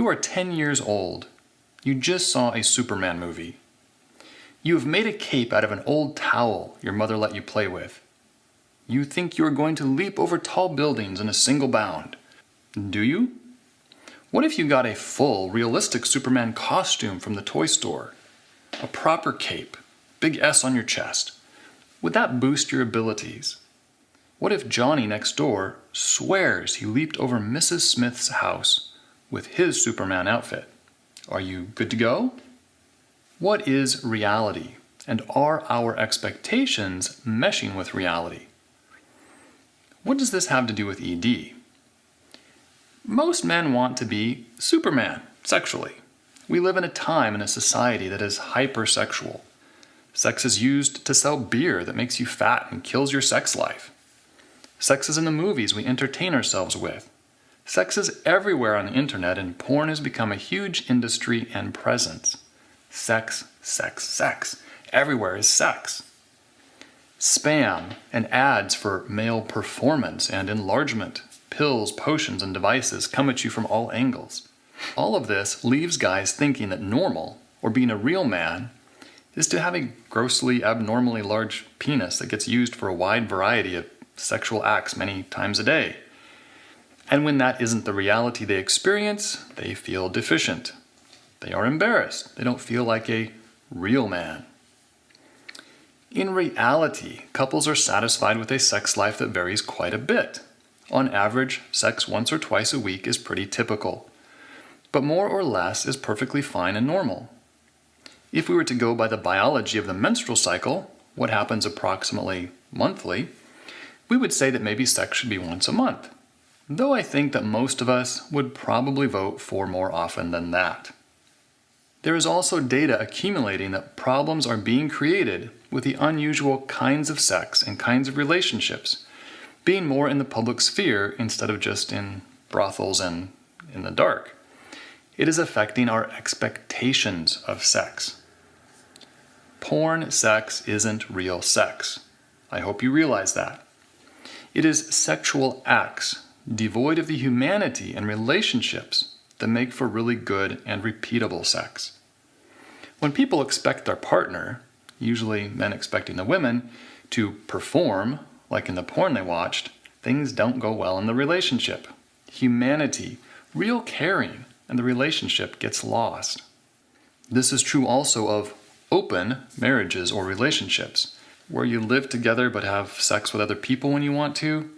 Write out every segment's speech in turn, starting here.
You are 10 years old. You just saw a Superman movie. You have made a cape out of an old towel your mother let you play with. You think you are going to leap over tall buildings in a single bound. Do you? What if you got a full, realistic Superman costume from the toy store? A proper cape, big S on your chest. Would that boost your abilities? What if Johnny next door swears he leaped over Mrs. Smith's house with his Superman outfit? Are you good to go? What is reality? And are our expectations meshing with reality? What does this have to do with ED? Most men want to be Superman, sexually. We live in a time and a society that is hypersexual. Sex is used to sell beer that makes you fat and kills your sex life. Sex is in the movies we entertain ourselves with. Sex is everywhere on the internet, and porn has become a huge industry and presence. Sex, sex, sex. Everywhere is sex. Spam and ads for male performance and enlargement, pills, potions, and devices come at you from all angles. All of this leaves guys thinking that normal, or being a real man, is to have a grossly abnormally large penis that gets used for a wide variety of sexual acts many times a day. And when that isn't the reality they experience, they feel deficient. They are embarrassed. They don't feel like a real man. In reality, couples are satisfied with a sex life that varies quite a bit. On average, sex once or twice a week is pretty typical. But more or less is perfectly fine and normal. If we were to go by the biology of the menstrual cycle, what happens approximately monthly, we would say that maybe sex should be once a month. Though I think that most of us would probably vote for more often than that. There is also data accumulating that problems are being created with the unusual kinds of sex and kinds of relationships being more in the public sphere instead of just in brothels and in the dark. It is affecting our expectations of sex. Porn sex isn't real sex. I hope you realize that. It is sexual acts devoid of the humanity and relationships that make for really good and repeatable sex. When people expect their partner, usually men expecting the women, to perform, like in the porn they watched, things don't go well in the relationship. Humanity, real caring, and the relationship gets lost. This is true also of open marriages or relationships, where you live together but have sex with other people when you want to.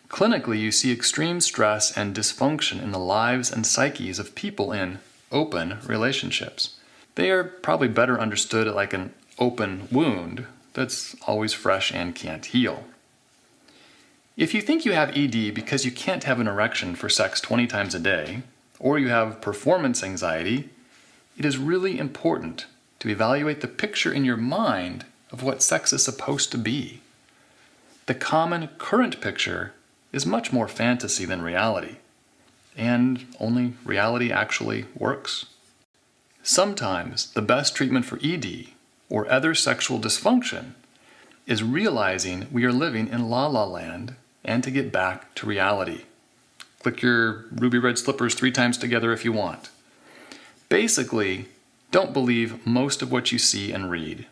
Clinically, you see extreme stress and dysfunction in the lives and psyches of people in open relationships. They are probably better understood like an open wound that's always fresh and can't heal. If you think you have ED because you can't have an erection for sex 20 times a day, or you have performance anxiety, it is really important to evaluate the picture in your mind of what sex is supposed to be. The common current picture is much more fantasy than reality, and only reality actually works. Sometimes the best treatment for ED or other sexual dysfunction is realizing we are living in la-la land and to get back to reality. Click your ruby red slippers 3 times together if you want. Basically, don't believe most of what you see and read.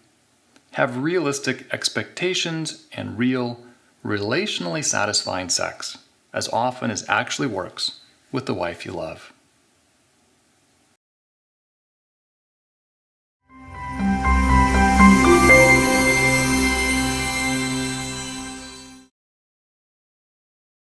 Have realistic expectations and real, relationally satisfying sex as often as actually works with the wife you love.